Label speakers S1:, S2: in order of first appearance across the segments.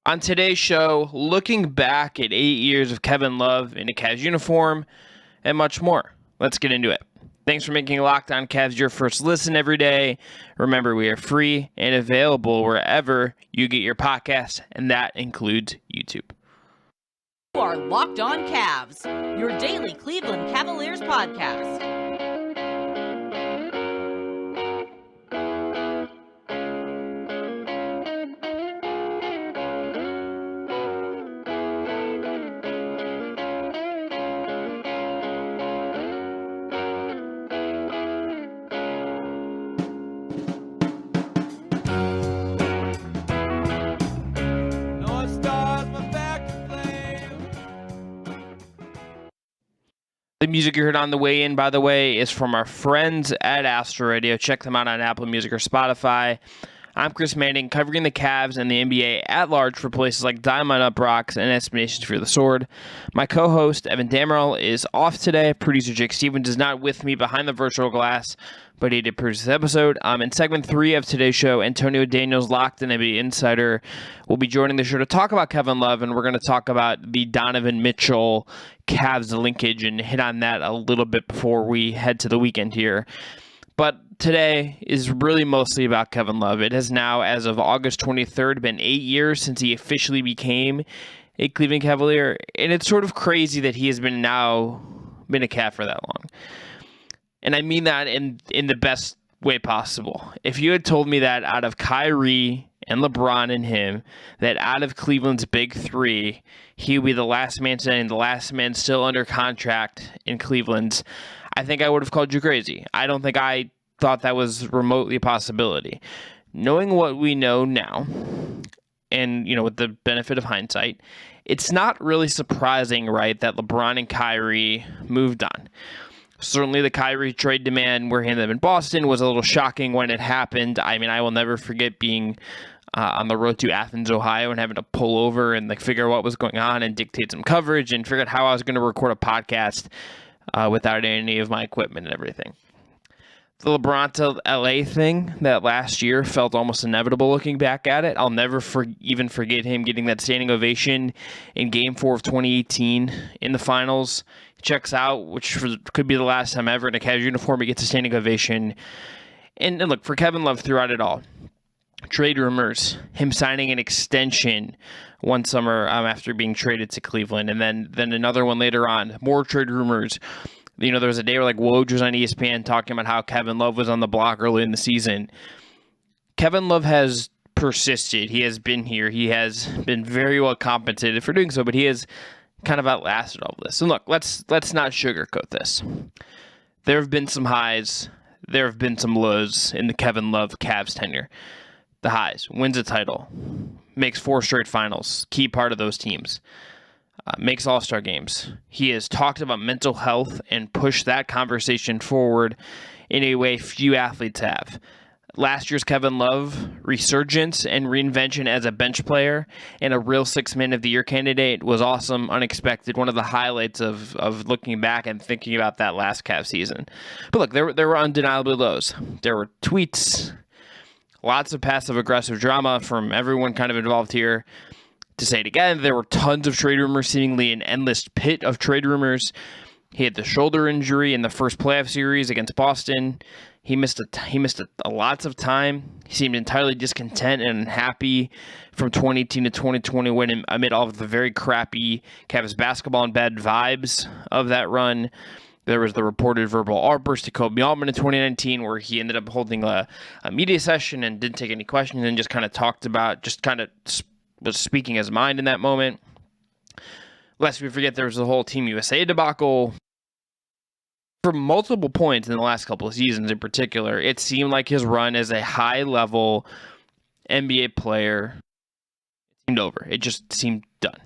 S1: On today's show, looking back at 8 years of Kevin Love in a Cavs uniform and much more. Let's get into it. Thanks for making Locked On Cavs your first listen every day. Remember, we are free and available wherever you get your podcasts, and that includes YouTube.
S2: You are Locked On Cavs, your daily Cleveland Cavaliers podcast.
S1: The music you heard on the way in, by the way, is from our friends at Astro Radio. Check them out on Apple Music or Spotify. I'm Chris Manning, covering the Cavs and the NBA at large for places like Diamond UPROXX and Estimations for the Sword. My co-host, Evan Damerl, is off today. Producer Jake Stevens is not with me behind the virtual glass, but he did produce this episode. In segment 3 of today's show, Antonio Daniels, Locked On NBA Insider, will be joining the show to talk about Kevin Love, and we're going to talk about the Donovan Mitchell Cavs linkage and hit on that a little bit before we head to the weekend here. But today is really mostly about Kevin Love. It has now, as of August 23rd, been 8 years since he officially became a Cleveland Cavalier, and it's sort of crazy that he has been a Cav for that long. And I mean that in the best way possible. If you had told me that out of Kyrie and LeBron and him, that out of Cleveland's big three, he would be the last man standing, the last man still under contract in Cleveland's, I think I would have called you crazy. I don't think I thought that was remotely a possibility. Knowing what we know now, and with the benefit of hindsight, it's not really surprising, right, that LeBron and Kyrie moved on. Certainly the Kyrie trade demand where he ended up in Boston was a little shocking when it happened. I mean, I will never forget being on the road to Athens, Ohio, and having to pull over and figure out what was going on and dictate some coverage and figure out how I was going to record a podcast without any of my equipment and everything. The LeBron to LA thing that last year felt almost inevitable looking back at it. I'll never even forget him getting that standing ovation in Game 4 of 2018 in the finals. He checks out, which could be the last time ever in a Cavs uniform he gets a standing ovation. And look, for Kevin Love throughout it all, trade rumors, him signing an extension one summer after being traded to Cleveland, and then another one later on, more trade rumors. There was a day where Woj was on ESPN talking about how Kevin Love was on the block early in the season. Kevin Love has persisted. He has been here. He has been very well compensated for doing so, but he has kind of outlasted all of this. And look, let's not sugarcoat this. There have been some highs. There have been some lows in the Kevin Love Cavs tenure. The highs: wins a title, makes 4 straight finals, key part of those teams. Makes all-star games. He has talked about mental health and pushed that conversation forward in a way few athletes have. Last year's Kevin Love resurgence and reinvention as a bench player and a real 6th Man of the Year candidate was awesome, unexpected, one of the highlights of looking back and thinking about that last Cavs season. But look, there were undeniably lows. There were tweets, lots of passive-aggressive drama from everyone kind of involved here. To say it again, there were tons of trade rumors, seemingly an endless pit of trade rumors. He had the shoulder injury in the first playoff series against Boston. He missed lots of time. He seemed entirely discontent and unhappy from 2018 to 2021 amid all of the very crappy Cavs basketball and bad vibes of that run. There was the reported verbal outburst to Kobe Altman in 2019 where he ended up holding a media session and didn't take any questions and just kind of was speaking his mind in that moment. Lest we forget, there was the whole Team USA debacle. For multiple points in the last couple of seasons in particular, it seemed like his run as a high-level NBA player seemed over. It just seemed done.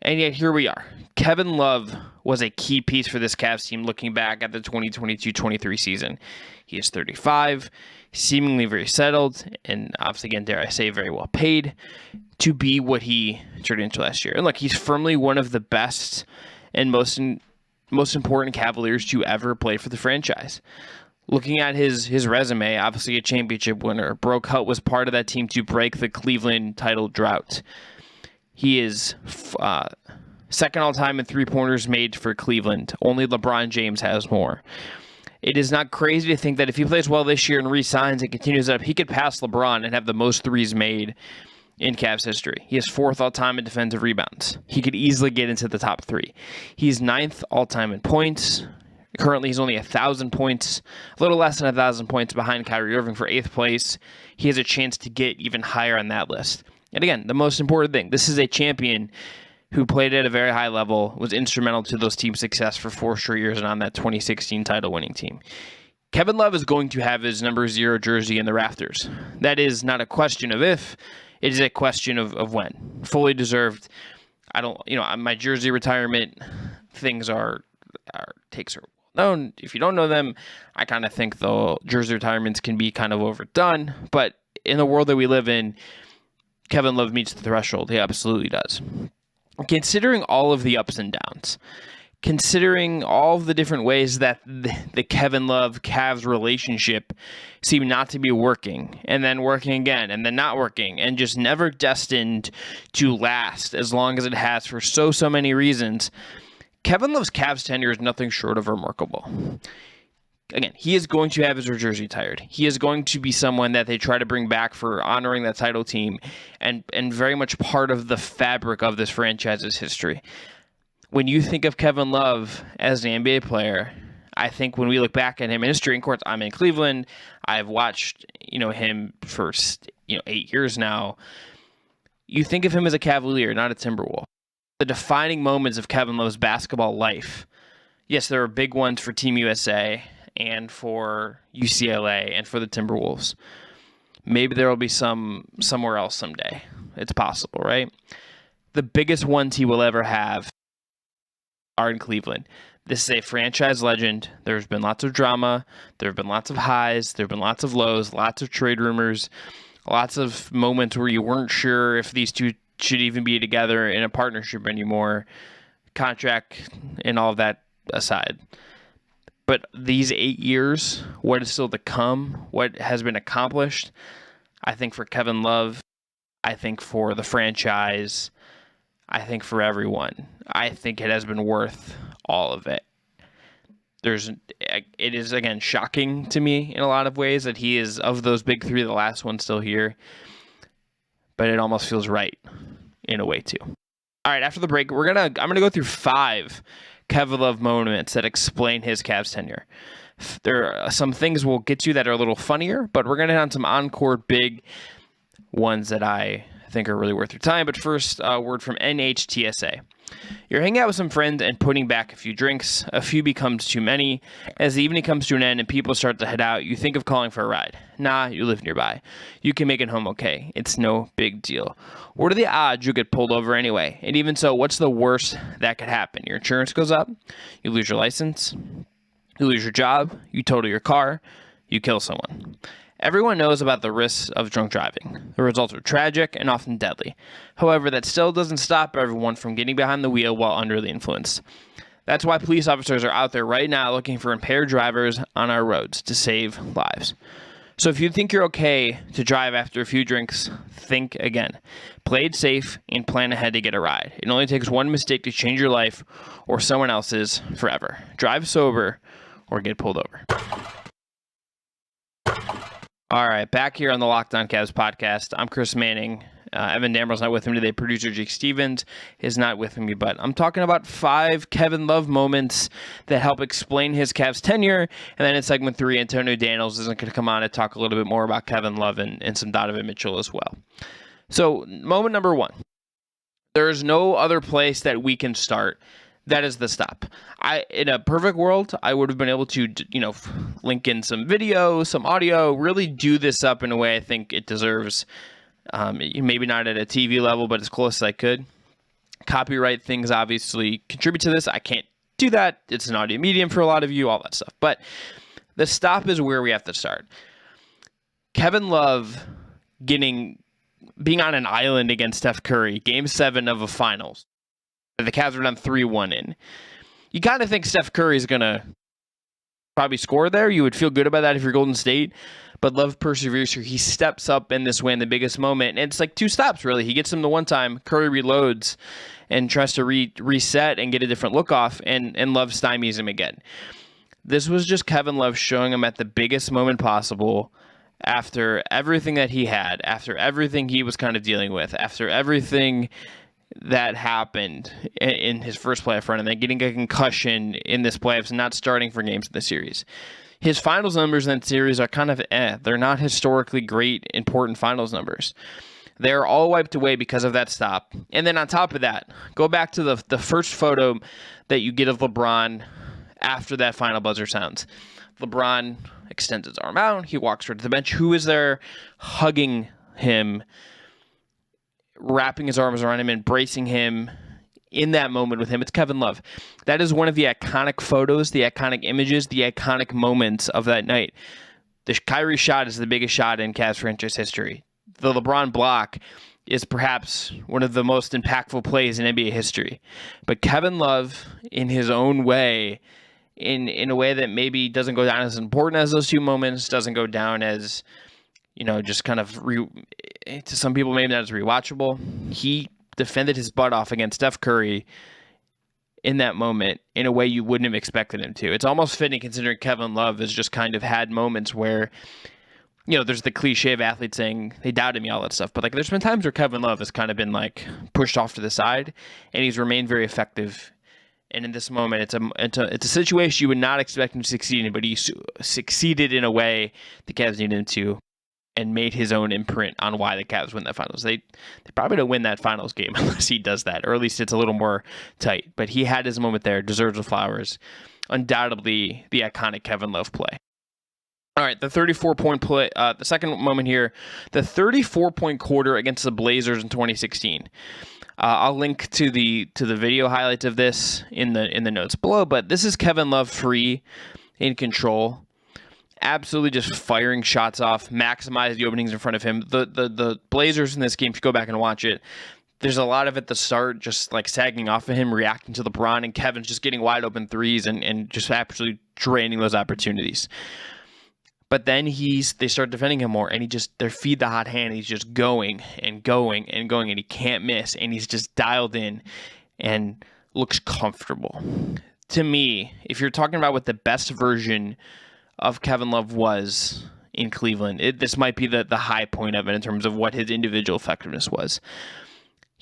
S1: And yet here we are. Kevin Love was a key piece for this Cavs team looking back at the 2022-23 season. He is 35, seemingly very settled, and obviously, again, dare I say, very well paid to be what he turned into last year. And look, he's firmly one of the best and most important Cavaliers to ever play for the franchise. Looking at his resume, obviously a championship winner. Broke Hut was part of that team to break the Cleveland title drought. He is second all-time in three-pointers made for Cleveland. Only LeBron James has more. It is not crazy to think that if he plays well this year and re-signs and continues up, he could pass LeBron and have the most threes made in Cavs history. He is fourth all-time in defensive rebounds. He could easily get into the top three. He's ninth all-time in points. Currently, he's only 1,000 points, a little less than 1,000 points behind Kyrie Irving for 8th place. He has a chance to get even higher on that list. And again, the most important thing, this is a champion who played at a very high level, was instrumental to those teams' success for 4 straight years and on that 2016 title-winning team. Kevin Love is going to have his number 0 jersey in the rafters. That is not a question of if, it is a question of when. Fully deserved. My jersey retirement things takes are known. If you don't know them, I kind of think the jersey retirements can be kind of overdone. But in the world that we live in, Kevin Love meets the threshold. He absolutely does. Considering all of the ups and downs, considering all of the different ways that the Kevin Love Cavs relationship seemed not to be working, and then working again, and then not working, and just never destined to last as long as it has for so many reasons, Kevin Love's Cavs tenure is nothing short of remarkable. Again, he is going to have his jersey retired. He is going to be someone that they try to bring back for honoring that title team and very much part of the fabric of this franchise's history. When you think of Kevin Love as an NBA player, I think when we look back at him in history, and of course, I'm in Cleveland. I've watched him for 8 years now. You think of him as a Cavalier, not a Timberwolf. The defining moments of Kevin Love's basketball life, yes, there are big ones for Team USA and for UCLA and for the Timberwolves. Maybe there will be some somewhere else someday. It's possible, right? The biggest ones he will ever have are in Cleveland. This is a franchise legend. There's been lots of drama. There have been lots of highs. There have been lots of lows, lots of trade rumors, lots of moments where you weren't sure if these two should even be together in a partnership anymore, contract and all of that aside. But these 8 years, what is still to come, what has been accomplished, I think for Kevin Love, I think for the franchise, I think for everyone, I think it has been worth all of it. It is, again, shocking to me in a lot of ways that he is, of those big three, the last one still here. But it almost feels right in a way, too. All right, after the break, I'm gonna go through 5 Kevin Love moments that explain his Cavs tenure. There are some things we'll get to that are a little funnier, but we're going to have some on-court big ones that I think are really worth your time. But first, a word from NHTSA. You're hanging out with some friends and putting back a few drinks. A few becomes too many. As the evening comes to an end and people start to head out, you think of calling for a ride. Nah, you live nearby. You can make it home okay. It's no big deal. What are the odds you'll get pulled over anyway? And even so, what's the worst that could happen? Your insurance goes up, you lose your license, you lose your job, you total your car, you kill someone. Everyone knows about the risks of drunk driving. The results are tragic and often deadly. However, that still doesn't stop everyone from getting behind the wheel while under the influence. That's why police officers are out there right now looking for impaired drivers on our roads to save lives. So if you think you're okay to drive after a few drinks, think again. Play it safe and plan ahead to get a ride. It only takes one mistake to change your life or someone else's forever. Drive sober or get pulled over. All right, back here on the Locked On Cavs podcast. I'm Chris Manning. Evan Dammer's not with me today. Producer Jake Stevens is not with me, but I'm talking about 5 Kevin Love moments that help explain his Cavs tenure. And then in segment 3, Antonio Daniels is going to come on and talk a little bit more about Kevin Love and some Donovan Mitchell as well. So, moment number 1. There is no other place that we can start. That is the stop. In a perfect world, I would have been able to, link in some video, some audio, really do this up in a way I think it deserves. Maybe not at a TV level, but as close as I could. Copyright things obviously contribute to this. I can't do that. It's an audio medium for a lot of you, all that stuff. But the stop is where we have to start. Kevin Love being on an island against Steph Curry, Game 7 of a finals. The Cavs were down 3-1 in. You kind of think Steph Curry is going to probably score there. You would feel good about that if you're Golden State. But Love perseveres here. He steps up in this way in the biggest moment. And it's like two stops, really. He gets him the one time. Curry reloads and tries to reset and get a different look off. And Love stymies him again. This was just Kevin Love showing him at the biggest moment possible after everything that he had, after everything he was kind of dealing with, after everything that happened in his first playoff run, and then getting a concussion in this playoffs and not starting for games in the series. His finals numbers in that series are kind of They're not historically great, important finals numbers. They're all wiped away because of that stop. And then on top of that, go back to the first photo that you get of LeBron after that final buzzer sounds. LeBron extends his arm out. He walks right to the bench. Who is there hugging him, wrapping his arms around him, embracing him in that moment with him? It's Kevin Love. That is one of the iconic photos, the iconic images, the iconic moments of that night. The Kyrie shot is the biggest shot in Cavs franchise history. The LeBron block is perhaps one of the most impactful plays in NBA history. But Kevin Love, in his own way, in a way that maybe doesn't go down as important as those two moments, doesn't go down as, just kind of, to some people, maybe not as rewatchable. He defended his butt off against Steph Curry in that moment in a way you wouldn't have expected him to. It's almost fitting considering Kevin Love has just kind of had moments where, there's the cliche of athletes saying they doubted me, all that stuff. But there's been times where Kevin Love has kind of been pushed off to the side, and he's remained very effective. And in this moment, it's a situation you would not expect him to succeed in, but he succeeded in a way the Cavs needed him to, and made his own imprint on why the Cavs win that finals. They probably don't win that finals game unless he does that, or at least it's a little more tight. But he had his moment there, deserves the flowers. Undoubtedly the iconic Kevin Love play. All right, the 34-point play, the second moment here, the 34-point quarter against the Blazers in 2016. I'll link to the video highlights of this in the notes below, but this is Kevin Love free, in control, absolutely just firing shots off, maximize the openings in front of him. The Blazers in this game, if you go back and watch it, there's a lot of at the start just sagging off of him, reacting to LeBron, and Kevin's just getting wide open threes and just absolutely draining those opportunities. But then they start defending him more, and they feed the hot hand. He's just going and going and going, and he can't miss, and he's just dialed in and looks comfortable. To me, if you're talking about what the best version of Kevin Love was in Cleveland, this might be the high point of it in terms of what his individual effectiveness was.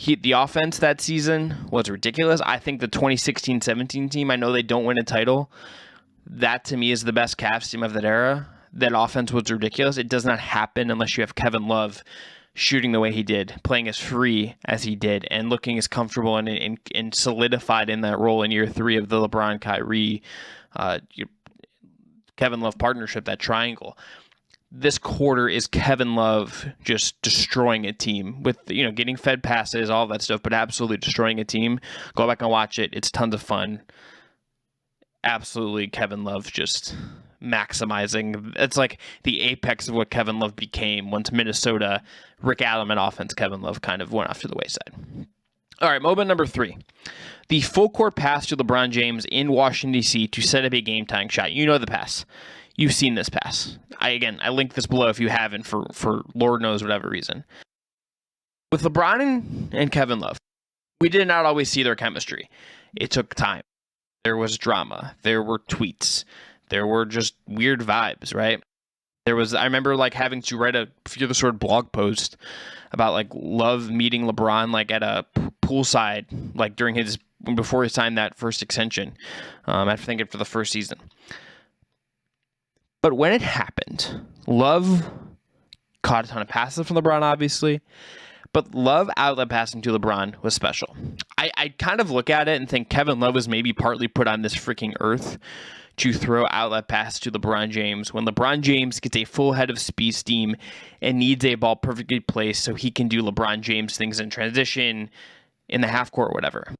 S1: The offense that season was ridiculous. I think the 2016-17 team, I know they don't win a title. That, to me, is the best Cavs team of that era. That offense was ridiculous. It does not happen unless you have Kevin Love shooting the way he did, playing as free as he did, and looking as comfortable and solidified in that role in year 3 of the LeBron, Kyrie, Kevin Love partnership, that triangle. This quarter is Kevin Love just destroying a team with, getting fed passes, all that stuff, but absolutely destroying a team. Go back and watch it. It's tons of fun. Absolutely Kevin Love just maximizing. It's like the apex of what Kevin Love became once Minnesota, Rick Adelman offense, Kevin Love kind of went off to the wayside. All right, moment number 3. The full court pass to LeBron James in Washington, D.C. to set up a game-tying shot. You know the pass. You've seen this pass. I linked this below if you haven't for Lord knows whatever reason. With LeBron and Kevin Love, we did not always see their chemistry. It took time. There was drama. There were tweets. There were just weird vibes, right? I remember having to write a few of the sort of blog post about Love meeting LeBron at a poolside before he signed that first extension, after thinking for the first season. But when it happened, Love caught a ton of passes from LeBron, obviously, but Love outlet passing to LeBron was special. I kind of look at it and think Kevin Love was maybe partly put on this freaking earth to throw outlet pass to LeBron James when LeBron James gets a full head of speed steam and needs a ball perfectly placed so he can do LeBron James things in transition, in the half court, or whatever.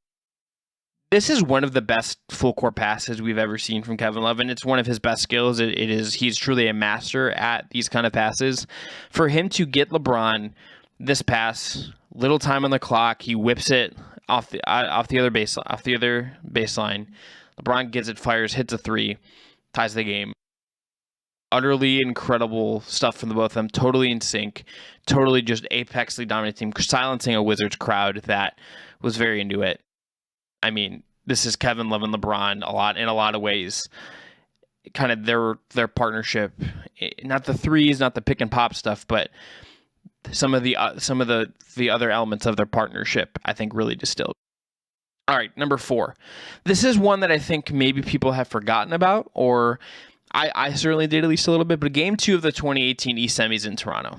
S1: This is one of the best full court passes we've ever seen from Kevin Love, and it's one of his best skills. He's truly a master at these kind of passes. For him to get LeBron this pass, little time on the clock, he whips it off the other baseline. LeBron gets it, fires, hits a 3. ties the game. Utterly incredible stuff from the both of them. Totally in sync. Totally just apexly dominant team, silencing a Wizards crowd that was very into it. I mean, this is Kevin Love and LeBron in a lot of ways. Kind of their partnership, not the threes, not the pick and pop stuff, but some of the other elements of their partnership, I think, really distilled. All right, number 4. This is one that I think maybe people have forgotten about, or I certainly did, at least a little bit, but Game 2 of the 2018 East Semis in Toronto.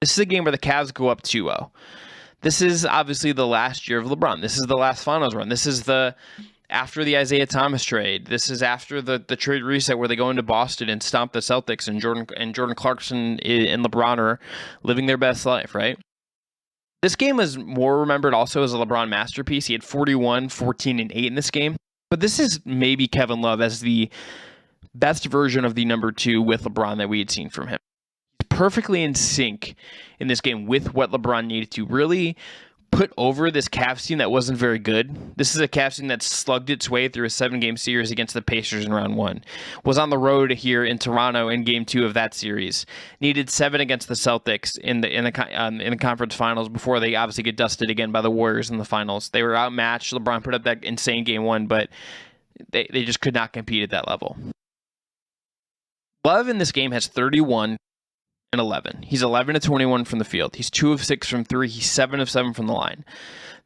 S1: This is a game where the Cavs go up 2-0. This is obviously the last year of LeBron. This is the last finals run. This is after the Isaiah Thomas trade. This is after the trade reset where they go into Boston and stomp the Celtics, and Jordan Clarkson and LeBron are living their best life, right? This game is more remembered also as a LeBron masterpiece. He had 41, 14, and 8 in this game. But this is maybe Kevin Love as the best version of the number 2 with LeBron that we had seen from him. He's perfectly in sync in this game with what LeBron needed to really put over this Cavs team that wasn't very good. This is a Cavs team that slugged its way through a 7-game series against the Pacers in round 1. Was on the road here in Toronto in Game 2 of that series. Needed 7 against the Celtics in the conference finals before they obviously get dusted again by the Warriors in the finals. They were outmatched. LeBron put up that insane Game 1, but they just could not compete at that level. Love in this game has 31 and 11. He's 11 of 21 from the field. He's 2 of 6 from 3. He's 7 of 7 from the line.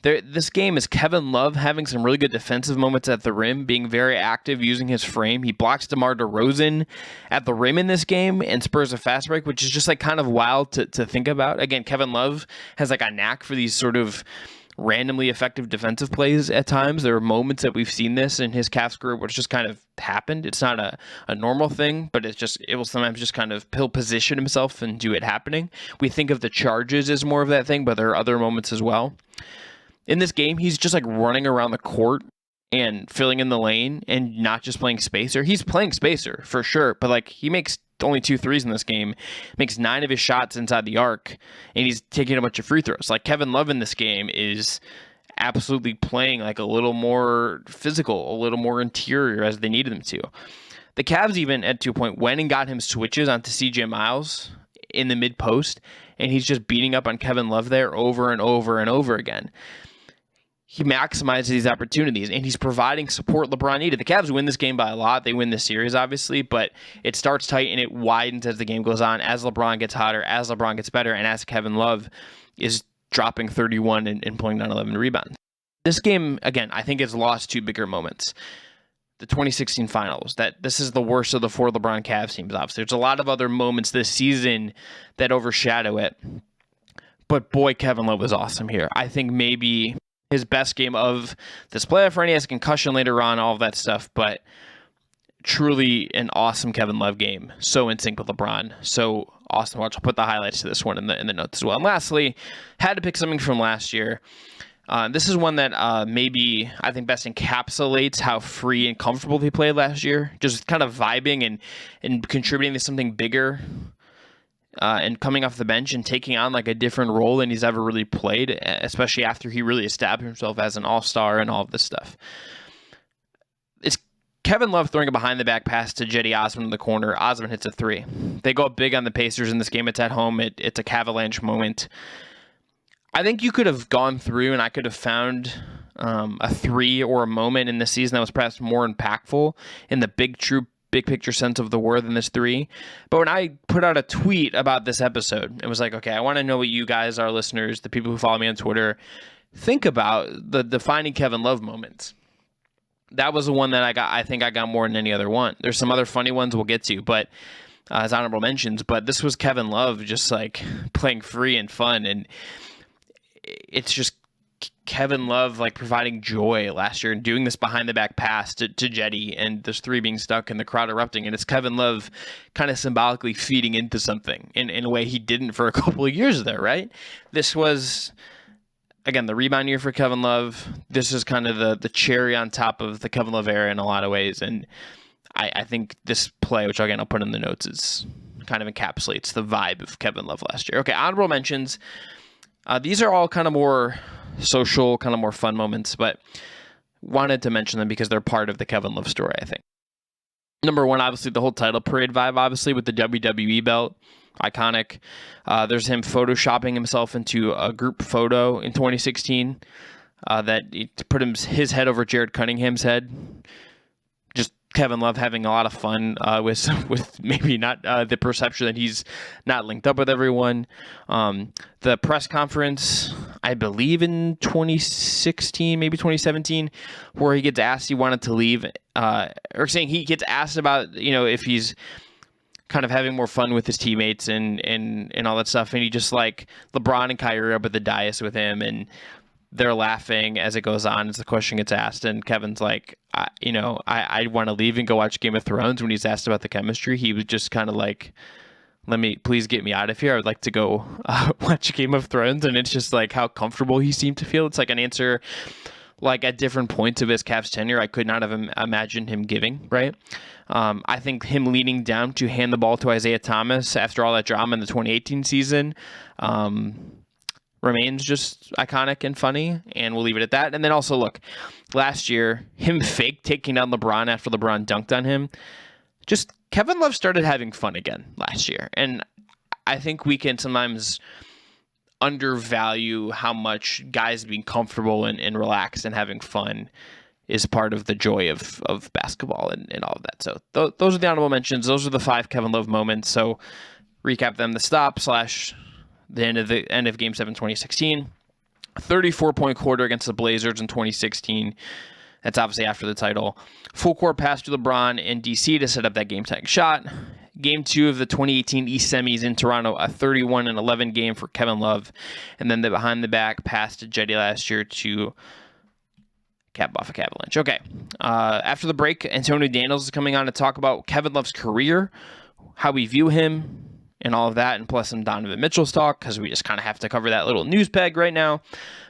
S1: This game is Kevin Love having some really good defensive moments at the rim, being very active, using his frame. He blocks DeMar DeRozan at the rim in this game and spurs a fast break, which is just like kind of wild to think about. Again, Kevin Love has like a knack for these sort of randomly effective defensive plays at times. There are moments that we've seen this in his Cavs career where it's just kind of happened. It's not a normal thing, but it will sometimes just kind of, he'll position himself and do it happening. We think of the charges as more of that thing, but there are other moments as well. In this game, he's just like running around the court and filling in the lane and not just playing spacer. He's playing spacer for sure, but like he makes only 2 threes in this game, makes 9 of his shots inside the arc, and he's taking a bunch of free throws. Like Kevin Love in this game is absolutely playing like a little more physical, a little more interior as they needed him to. The Cavs even at 2 point went and got him switches onto CJ Miles in the mid post, and he's just beating up on Kevin Love there over and over and over again. He maximizes these opportunities, and he's providing support LeBron needed. The Cavs win this game by a lot. They win this series, obviously, but it starts tight and it widens as the game goes on, as LeBron gets hotter, as LeBron gets better, and as Kevin Love is dropping 31 and pulling down 11 rebounds. This game, again, I think has lost 2 bigger moments. The 2016 finals, that this is the worst of the 4 LeBron Cavs teams, obviously. There's a lot of other moments this season that overshadow it, but boy, Kevin Love was awesome here. I think maybe his best game of this playoff run. He has a concussion later on, all of that stuff, but truly an awesome Kevin Love game. So in sync with LeBron. So awesome to watch. I'll put the highlights to this one in the notes as well. And lastly, had to pick something from last year. This is one that maybe I think best encapsulates how free and comfortable he played last year. Just kind of vibing and contributing to something bigger. And coming off the bench and taking on like a different role than he's ever really played, especially after he really established himself as an all-star and all of this stuff. It's Kevin Love throwing a behind-the-back pass to Cedi Osman in the corner. Osman hits a 3. They go up big on the Pacers in this game. It's at home. It's a Cavalanche moment. I think you could have gone through and I could have found a 3 or a moment in this season that was perhaps more impactful in the big picture sense of the word than this 3. But when I put out a tweet about this episode, it was like, okay, I want to know what you guys, our listeners, the people who follow me on Twitter, think about the defining Kevin Love moments. That was the one that I think I got more than any other one. There's some other funny ones we'll get to, but as honorable mentions, but this was Kevin Love just like playing free and fun, and it's just Kevin Love like providing joy last year and doing this behind the back pass to Cedi, and this 3 being stuck and the crowd erupting, and it's Kevin Love kind of symbolically feeding into something in a way he didn't for a couple of years there, right? This was, again, the rebound year for Kevin Love. This is kind of the cherry on top of the Kevin Love era in a lot of ways, and I think this play, which again I'll put in the notes, is kind of encapsulates the vibe of Kevin Love last year. Okay, honorable mentions. These are all kind of more social, kind of more fun moments, but wanted to mention them because they're part of the Kevin Love story, I think. Number one, obviously, the whole title parade vibe, obviously, with the WWE belt. Iconic. There's him photoshopping himself into a group photo in 2016 that put his head over Jared Cunningham's head. Just Kevin Love having a lot of fun with maybe not the perception that he's not linked up with everyone. The press conference, I believe in 2016, maybe 2017, where he gets asked he wanted to leave, or saying he gets asked about, if he's kind of having more fun with his teammates and all that stuff. And he just like LeBron and Kyrie up at the dais with him, and they're laughing as it goes on as the question gets asked. And Kevin's like, I want to leave and go watch Game of Thrones. When he's asked about the chemistry, he was just kind of like, please get me out of here. I would like to go watch Game of Thrones. And it's just like how comfortable he seemed to feel. It's like an answer like at different points of his Cavs tenure I could not have imagined him giving, right? I think him leaning down to hand the ball to Isaiah Thomas after all that drama in the 2018 season remains just iconic and funny, and we'll leave it at that. And then also, look, last year, him fake taking down LeBron after LeBron dunked on him, just Kevin Love started having fun again last year. And I think we can sometimes undervalue how much guys being comfortable and relaxed and having fun is part of the joy of basketball and all of that. So those are the honorable mentions. Those are the 5 Kevin Love moments. So recap them: the stop / the end of Game 7 2016, 34-point quarter against the Blazers in 2016. That's obviously after the title. Full court pass to LeBron in DC to set up that game-tying shot. Game 2 of the 2018 East Semis in Toronto, a 31-11 game for Kevin Love. And then the behind-the-back pass to Jetty last year to cap off a Avalanche. Okay. After the break, Antonio Daniels is coming on to talk about Kevin Love's career, how we view him, and all of that, and plus some Donovan Mitchell's talk, because we just kind of have to cover that little news peg right now.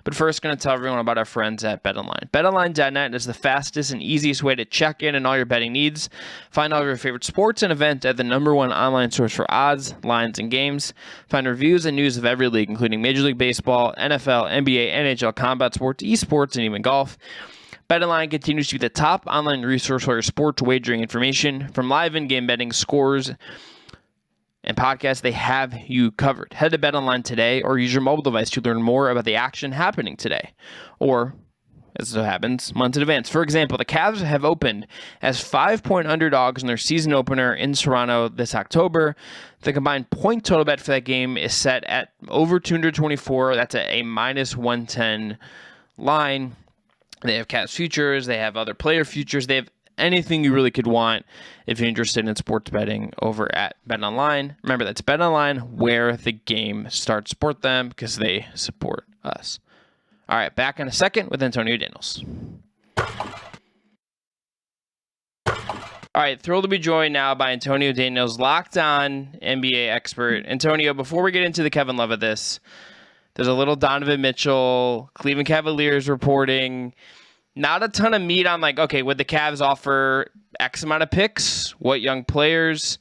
S1: But first, going to tell everyone about our friends at BetOnline. BetOnline.net is the fastest and easiest way to check in on all your betting needs. Find all of your favorite sports and events at the #1 online source for odds, lines, and games. Find reviews and news of every league, including Major League Baseball, NFL, NBA, NHL, combat sports, esports, and even golf. BetOnline continues to be the top online resource for your sports wagering information. From live in-game betting, scores, and podcasts, they have you covered. Head to BetOnline today or use your mobile device to learn more about the action happening today, or, as so happens, months in advance. For example, the Cavs have opened as 5-point underdogs in their season opener in Toronto this October. The combined point total bet for that game is set at over 224. That's at a -110 line. They have Cavs futures. They have other player futures. They have anything you really could want if you're interested in sports betting over at BetOnline. Remember, that's BetOnline, where the game starts. Support them because they support us. All right, back in a second with Antonio Daniels. All right, thrilled to be joined now by Antonio Daniels, Locked On NBA expert. Antonio, before we get into the Kevin Love of this, there's a little Donovan Mitchell, Cleveland Cavaliers reporting. Not a ton of meat on, like, okay, would the Cavs offer X amount of picks? What young players?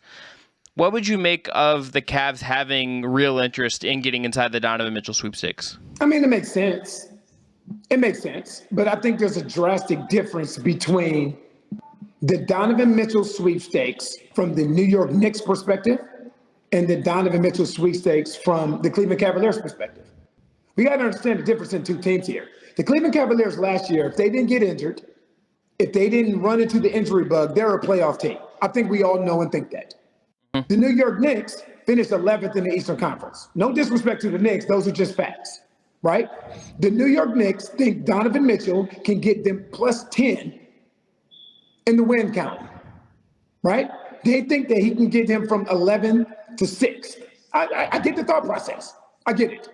S1: What would you make of the Cavs having real interest in getting inside the Donovan Mitchell sweepstakes?
S3: I mean, it makes sense. It makes sense. But I think there's a drastic difference between the Donovan Mitchell sweepstakes from the New York Knicks perspective and the Donovan Mitchell sweepstakes from the Cleveland Cavaliers perspective. We got to understand the difference in two teams here. The Cleveland Cavaliers last year, if they didn't get injured, if they didn't run into the injury bug, they're a playoff team. I think we all know and think that. The New York Knicks finished 11th in the Eastern Conference. No disrespect to the Knicks, those are just facts, right? The New York Knicks think Donovan Mitchell can get them +10 in the win count, right? They think that he can get him from 11 to 6. I get the thought process. I get it.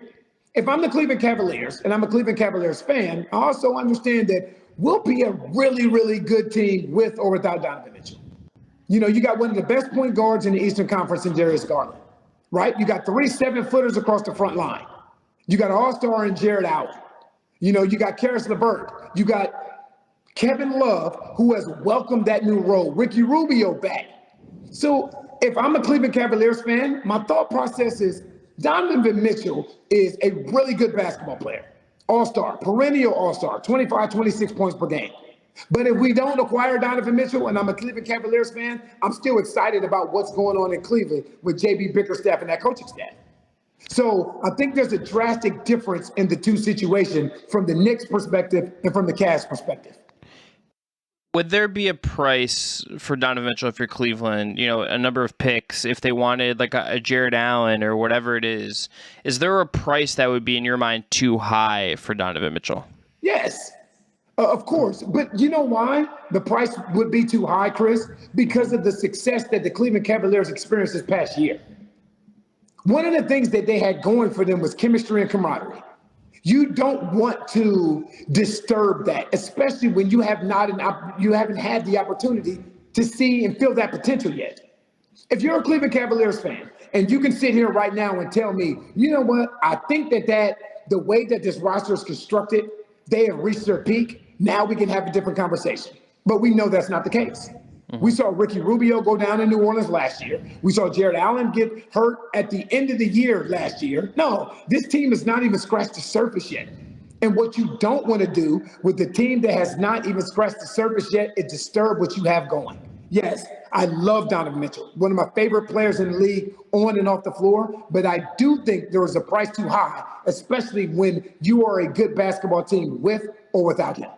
S3: If I'm the Cleveland Cavaliers, and I'm a Cleveland Cavaliers fan, I also understand that we'll be a really, really good team with or without Donovan Mitchell. You know, you got one of the best point guards in the Eastern Conference in Darius Garland, right? You got 3 7-footers across the front line. You got an all-star in Jared Allen. You know, you got Karis LeVert. You got Kevin Love, who has welcomed that new role. Ricky Rubio back. So if I'm a Cleveland Cavaliers fan, my thought process is Donovan Mitchell is a really good basketball player. All-star, perennial all-star, 25, 26 points per game. But if we don't acquire Donovan Mitchell, and I'm a Cleveland Cavaliers fan, I'm still excited about what's going on in Cleveland with JB Bickerstaff and that coaching staff. So I think there's a drastic difference in the two situations from the Knicks perspective and from the Cavs perspective.
S1: Would there be a price for Donovan Mitchell if you're Cleveland, a number of picks, if they wanted like a Jared Allen or whatever it is? Is there a price that would be, in your mind, too high for Donovan Mitchell?
S3: Yes, of course. But you know why the price would be too high, Chris? Because of the success that the Cleveland Cavaliers experienced this past year. One of the things that they had going for them was chemistry and camaraderie. You don't want to disturb that, especially when you haven't had the opportunity to see and feel that potential yet. If you're a Cleveland Cavaliers fan and you can sit here right now and tell me, you know what, I think that the way that this roster is constructed, they have reached their peak. Now we can have a different conversation. But we know that's not the case. We saw Ricky Rubio go down in New Orleans last year. We saw Jared Allen get hurt at the end of the year last year. No, this team has not even scratched the surface yet. And what you don't want to do with the team that has not even scratched the surface yet is disturb what you have going. Yes, I love Donovan Mitchell, one of my favorite players in the league on and off the floor, but I do think there is a price too high, especially when you are a good basketball team with or without him.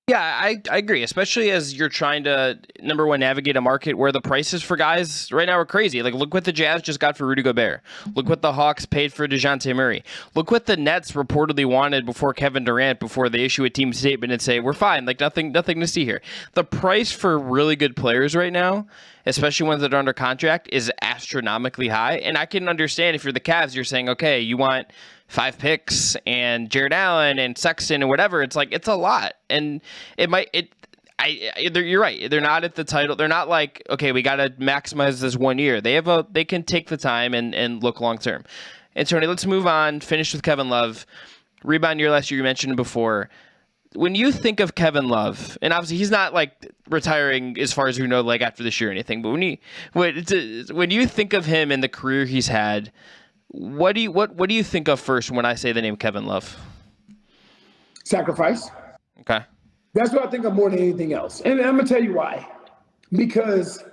S1: Yeah, I agree, especially as you're trying to, number one, navigate a market where the prices for guys right now are crazy. Like, look what the Jazz just got for Rudy Gobert. Look what the Hawks paid for DeJounte Murray. Look what the Nets reportedly wanted before Kevin Durant, before they issue a team statement and say, we're fine, like nothing to see here. The price for really good players right now, especially ones that are under contract, is astronomically high. And I can understand if you're the Cavs, you're saying, okay, you want 5 picks and Jared Allen and Sexton and whatever. It's like, it's a lot. And you're right. They're not at the title. They're not like, okay, we got to maximize this 1 year. They can take the time and look long-term. And Tony, let's move on. Finish with Kevin Love. Rebound year last year, you mentioned before. When you think of Kevin Love, and obviously he's not like retiring as far as we know, like after this year or anything, but when you think of him and the career he's had, what do you think of first when I say the name Kevin Love?
S3: Sacrifice.
S1: Okay.
S3: That's what I think of more than anything else. And I'm going to tell you why. Because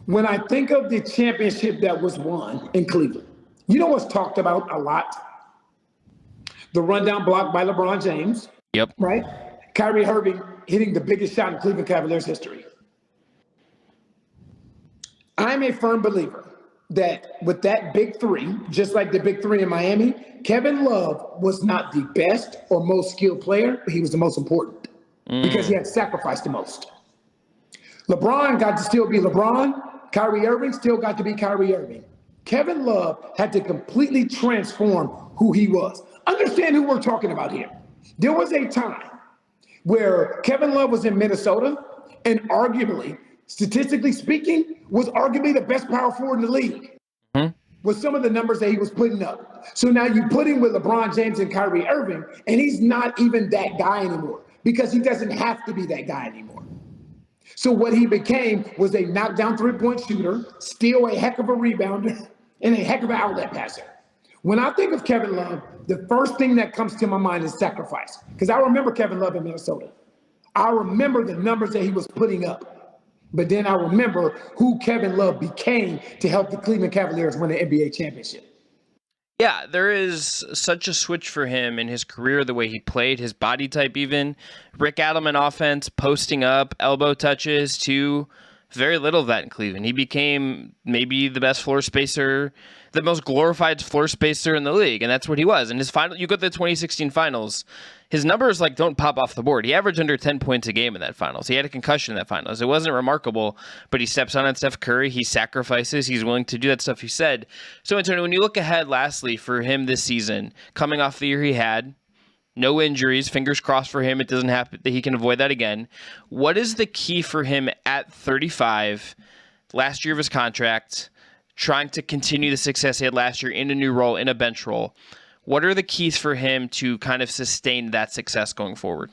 S3: when I think of the championship that was won in Cleveland, you know what's talked about a lot? The rundown block by LeBron James.
S1: Yep.
S3: Right? Kyrie Irving hitting the biggest shot in Cleveland Cavaliers history. I'm a firm believer that with that big three, just like the big three in Miami, Kevin Love was not the best or most skilled player, but he was the most important because he had sacrificed the most. LeBron got to still be LeBron. Kyrie Irving still got to be Kyrie Irving. Kevin Love had to completely transform who he was. Understand who we're talking about here. There was a time where Kevin Love was in Minnesota and arguably, statistically speaking, was arguably the best power forward in the league with some of the numbers that he was putting up. So now you put him with LeBron James and Kyrie Irving, and he's not even that guy anymore because he doesn't have to be that guy anymore. So what he became was a knockdown three-point shooter, still a heck of a rebounder, and a heck of an outlet passer. When I think of Kevin Love, the first thing that comes to my mind is sacrifice, because I remember Kevin Love in Minnesota. I remember the numbers that he was putting up. But then I remember who Kevin Love became to help the Cleveland Cavaliers win the NBA championship.
S1: Yeah, there is such a switch for him in his career, the way he played, his body type even. Rick Adelman offense, posting up, elbow touches, to very little of that in Cleveland. He became maybe the best floor spacer, the most glorified floor spacer in the league, and that's what he was. And his final, you go to the 2016 finals, his numbers don't pop off the board. He averaged under 10 points a game in that finals. He had a concussion in that finals. It wasn't remarkable, but he steps on Steph Curry. He sacrifices. He's willing to do that stuff he said. So, Antonio, when you look ahead, lastly, for him this season, coming off the year he had, no injuries, fingers crossed for him, it doesn't happen, that he can avoid that again. What is the key for him at 35, last year of his contract, trying to continue the success he had last year in a new role, in a bench role? What are the keys for him to kind of sustain that success going forward?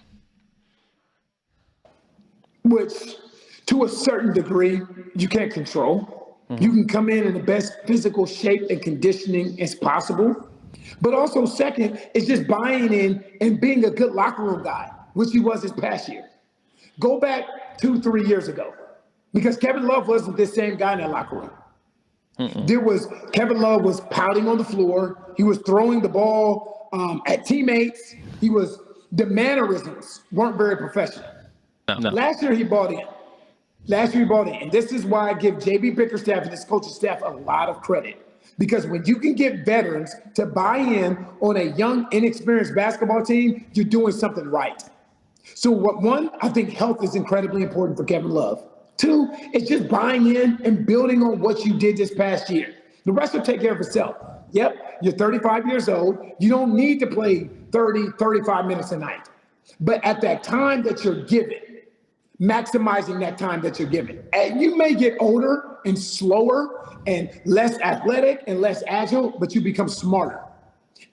S3: Which, to a certain degree, you can't control. You can come in the best physical shape and conditioning as possible. But also, second, is just buying in and being a good locker room guy, which he was this past year. Go back 2-3 years ago, because Kevin Love wasn't this same guy in that locker room. Kevin Love was pouting on the floor. He was throwing the ball at teammates. The mannerisms weren't very professional.
S1: No.
S3: Last year he bought in. And this is why I give JB Bickerstaff and his coaching staff a lot of credit. Because when you can get veterans to buy in on a young, inexperienced basketball team, you're doing something right. So one, I think health is incredibly important for Kevin Love. Two, it's just buying in and building on what you did this past year. The rest will take care of itself. Yep, you're 35 years old. You don't need to play 30, 35 minutes a night. But at that time that you're given, maximizing that time that you're given. And you may get older and slower and less athletic and less agile, but you become smarter.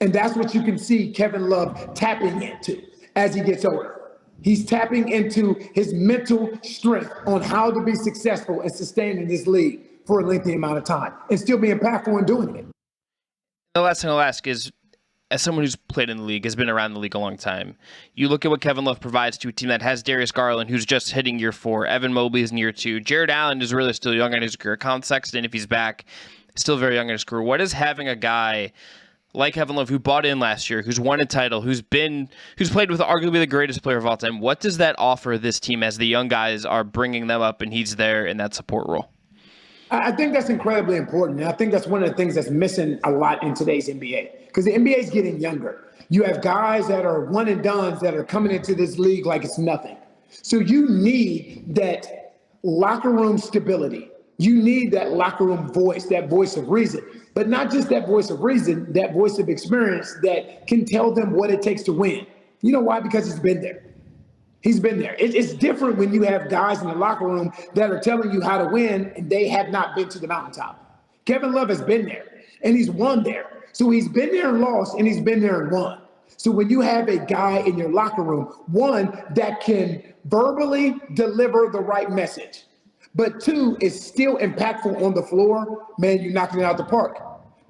S3: And that's what you can see Kevin Love tapping into as he gets older. He's tapping into his mental strength on how to be successful and sustain in this league for a lengthy amount of time and still be impactful in doing it.
S1: The last thing I'll ask is, as someone who's played in the league, has been around the league a long time, you look at what Kevin Love provides to a team that has Darius Garland, who's just hitting year 4. Evan Mobley's in year 2. Jared Allen is really still young in his career. Colin Sexton, if he's back, still very young in his career. What is having a guy like Kevin Love, who bought in last year, who's won a title, who's played with arguably the greatest player of all time, what does that offer this team as the young guys are bringing them up and he's there in that support role?
S3: I think that's incredibly important. And I think that's one of the things that's missing a lot in today's NBA, because the NBA is getting younger. You have guys that are one and dones that are coming into this league like it's nothing. So you need that locker room stability. You need that locker room voice, that voice of reason, but not just that voice of reason, that voice of experience that can tell them what it takes to win. You know why? Because he's been there. He's been there. It's different when you have guys in the locker room that are telling you how to win and they have not been to the mountaintop. Kevin Love has been there and he's won there. So he's been there and lost and he's been there and won. So when you have a guy in your locker room, one that can verbally deliver the right message, but two is still impactful on the floor, man, you're knocking it out the park.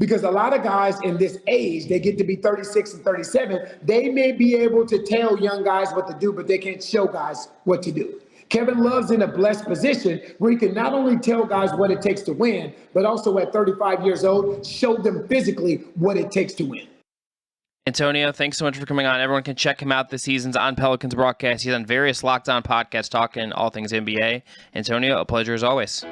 S3: Because a lot of guys in this age, they get to be 36 and 37, they may be able to tell young guys what to do, but they can't show guys what to do. Kevin Love's in a blessed position where he can not only tell guys what it takes to win, but also at 35 years old, show them physically what it takes to win.
S1: Antonio, thanks so much for coming on. Everyone can check him out this season's on Pelicans broadcast. He's on various Locked On podcasts talking all things NBA. Antonio, a pleasure as always.